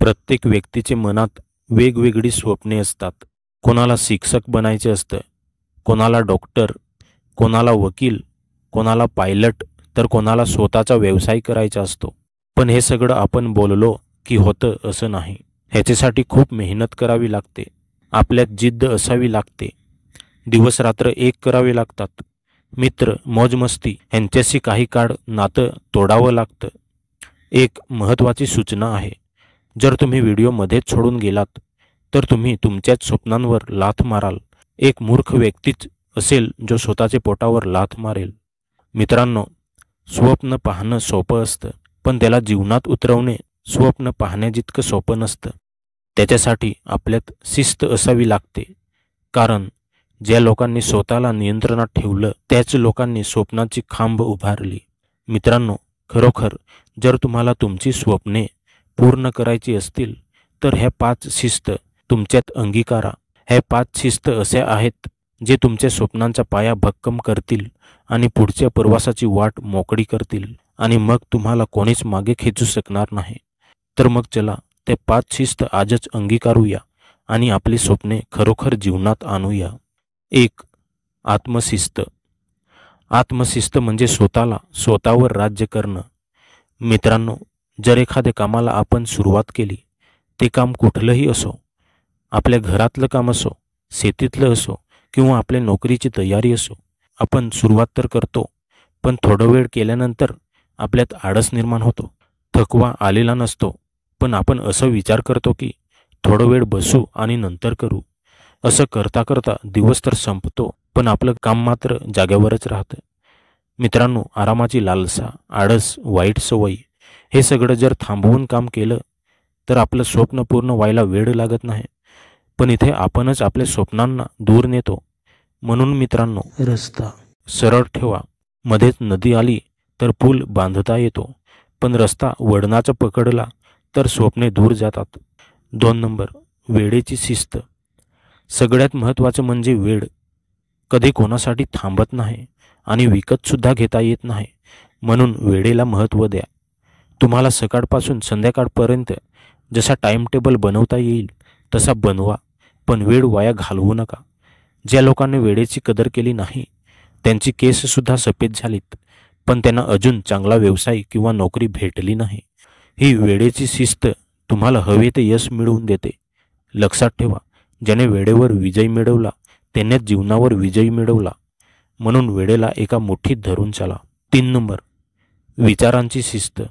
प्रत्येक व्यक्तीचे मनात वेगवेगळी स्वप्ने असतात. कोणाला शिक्षक बनायचे असतं, कोणाला डॉक्टर, कोणाला वकील, कोणाला पायलट, तर कोणाला स्वतःचा व्यवसाय करायचा असतो. पण हे सगळं आपण बोललो की होतं असं नाही. ह्याच्यासाठी खूप मेहनत करावी लागते, आपल्यात जिद्द असावी लागते, दिवस रात्र एक करावे लागतात. मित्र, मौजमस्ती ह्यांच्याशी काही काळ नातं तोडावं लागतं. एक महत्त्वाची सूचना आहे, जर तुम्ही व्हिडिओ मध्येच सोडून गेलात तर तुम्ही तुमच्याच स्वप्नांवर लाथ माराल. एक मूर्ख व्यक्तीच असेल जो स्वतःच्या पोटावर लाथ मारेल. मित्रांनो, स्वप्न पाहणं सोपं असतं, पण त्याला जीवनात उतरवणे स्वप्न पाहण्याजितकं सोपं नसतं. त्याच्यासाठी आपल्यात शिस्त असावी लागते. कारण ज्या लोकांनी स्वतःला नियंत्रणात ठेवलं त्याच लोकांनी स्वप्नाची खांब उभारली. मित्रांनो, खरोखर जर तुम्हाला तुमची स्वप्ने पूर्ण करायची असतील तर ह्या 5 शिस्त तुमच्यात अंगीकारा. ह्या 5 शिस्त अशा आहेत जे तुमच्या स्वप्नांचा पाया भक्कम करतील आणि पुढच्या प्रवासाची वाट मोकळी करतील, आणि मग तुम्हाला कोणीच मागे खेचू शकणार नाही. तर मग चला ते 5 शिस्त आजच अंगीकारूया आणि आपली स्वप्ने खरोखर जीवनात आणूया. 1. आत्मशिस्त. आत्मशिस्त म्हणजे स्वतःवर राज्य करणं. मित्रांनो, जर एखाद्या कामाला आपण सुरुवात केली, ते काम कुठलंही असो, आपल्या घरातलं काम असो, शेतीतलं असो किंवा आपल्या नोकरीची तयारी असो, आपण सुरुवात तर करतो, पण थोडा वेळ केल्यानंतर आपल्यात आळस निर्माण होतो, थकवा आलेला नसतो, पण आपण असं विचार करतो की थोडा वेळ बसू आणि नंतर करू. असं करता करता दिवस तर संपतो, पण आपलं काम मात्र जाग्यावरच राहतं. मित्रांनो, आरामाची लालसा, आळस, वाईट सवयी हे सगळं जर थांबवून काम केलं तर आपलं स्वप्न पूर्ण व्हायला वेळ लागत नाही, पण इथे आपणच आपल्या स्वप्नांना दूर नेतो. म्हणून मित्रांनो, रस्ता सरळ ठेवा. मध्येच नदी आली तर पूल बांधता येतो, पण रस्ता वळणाचा पकडला तर स्वप्ने दूर जातात. 2 नंबर, वेळेची शिस्त. सगळ्यात महत्त्वाचं म्हणजे वेळ कधी कोणासाठी थांबत नाही आणि विकतसुद्धा घेता येत नाही. म्हणून वेळेला महत्त्व द्या. तुम्हाला सकाळपासून संध्याकाळपर्यंत जसा टाइम टेबल बनवता येईल तसा बनवा, पण वेळ वाया घालवू नका. ज्या लोकांनी वेळेची कदर केली नाही त्यांची केससुद्धा सफेद झालीत, पण त्यांना अजून चांगला व्यवसाय किंवा नोकरी भेटली नाही. ही वेळेची शिस्त तुम्हाला हवे ते यश मिळवून देते. लक्षात ठेवा, ज्याने वेळेवर विजय मिळवला त्यानेच जीवनावर विजय मिळवला. म्हणून वेळेला एका मुठीत धरून चला. 3 नंबर, विचारांची शिस्त.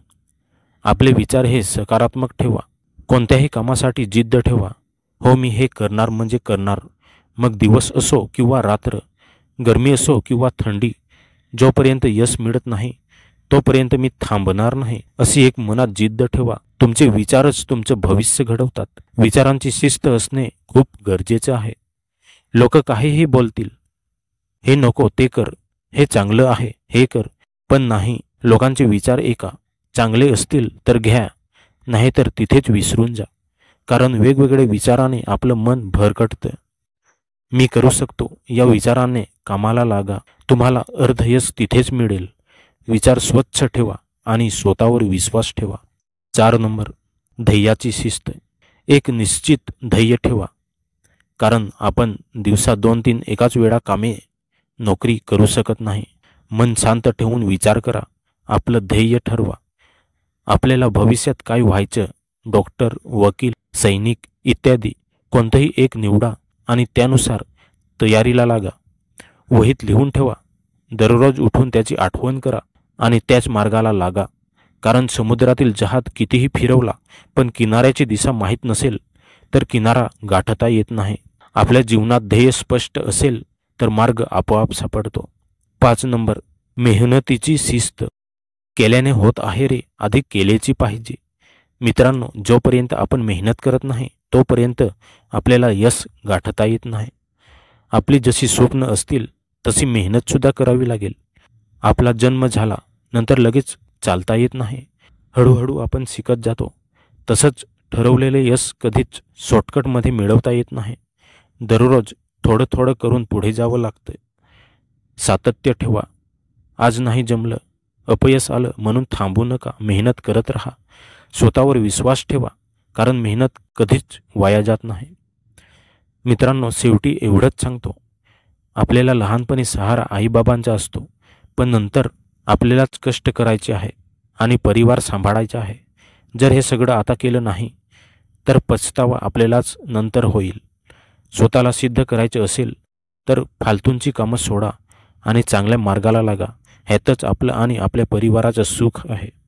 आपले विचार हे सकारात्मक ठेवा. कोणत्याही कामासाठी जिद्द ठेवा. हो, मी हे करणार म्हणजे करणार. मग दिवस असो किंवा रात्र, गरमी असो किंवा थंडी, जोपर्यंत यश मिळत नाही तोपर्यंत मी थांबणार नाही, अशी एक मनात जिद्द ठेवा. तुमचे विचारच तुमचं भविष्य घडवतात. विचारांची शिस्त असणे खूप गरजेचं आहे. लोक काहीही बोलतील, हे नको ते कर, हे चांगलं आहे हे कर, पण नाही, लोकांचे विचार ऐका. चांगले असतील तर घ्या, नाहीतर तिथेच विसरून जा. कारण वेगवेगळे विचाराने आपलं मन भरकटतं. मी करू शकतो या विचाराने कामाला लागा, तुम्हाला अर्धयश तिथेच मिळेल. विचार स्वच्छ ठेवा आणि स्वतःवर विश्वास ठेवा. 4 नंबर, ध्येयाची शिस्त. एक निश्चित ध्येय ठेवा. कारण आपण दिवसात 2-3 एकाच वेळा कामे, नोकरी करू शकत नाही. मन शांत ठेवून विचार करा, आपलं ध्येय ठरवा. आपल्याला भविष्यात काय व्हायचं, डॉक्टर, वकील, सैनिक इत्यादी कोणतंही एक निवडा आणि त्यानुसार तयारीला लागा. वहीत लिहून ठेवा. दररोज उठून त्याची आठवण करा आणि त्याच मार्गाला लागा. कारण समुद्रातील जहाज कितीही फिरवला पण किनाऱ्याची दिशा माहीत नसेल तर किनारा गाठता येत नाही. आपल्या जीवनात ध्येय स्पष्ट असेल तर मार्ग आपोआप सापडतो. 5 नंबर, मेहनतीची शिस्त. केल्याने होत आहे रे, अधिक केलेची पाहिजे. मित्रांनो, जोपर्यंत आपण मेहनत करत नाही तोपर्यंत आपल्याला यश गाठता येत नाही. आपली जशी स्वप्न असतील तशी मेहनतसुद्धा करावी लागेल. आपला जन्म झाला नंतर लगेच चालता येत नाही. हळूहळू आपण शिकत जातो. तसंच ठरवलेले यश कधीच शॉर्टकटमध्ये मिळवता येत नाही. दररोज थोडं थोडं करून पुढे जावं लागतं. सातत्य ठेवा. आज नाही जमलं, अपयश आलं म्हणून थांबू नका, मेहनत करत राहा. स्वतःवर विश्वास ठेवा कारण मेहनत कधीच वाया जात नाही. मित्रांनो, शेवटी एवढंच सांगतो, आपल्याला लहानपणी सहारा आईबाबांचा असतो, पण नंतर आपल्यालाच कष्ट करायचे आहे आणि परिवार सांभाळायचा आहे. जर हे सगळं आता केलं नाही तर पछतावा आपल्यालाच नंतर होईल. स्वतःला सिद्ध करायचे असेल तर फालतूंची कामं सोडा आणि चांगल्या मार्गाला लागा. ह्यातच आपलं आणि आपल्या परिवाराचं सुख आहे.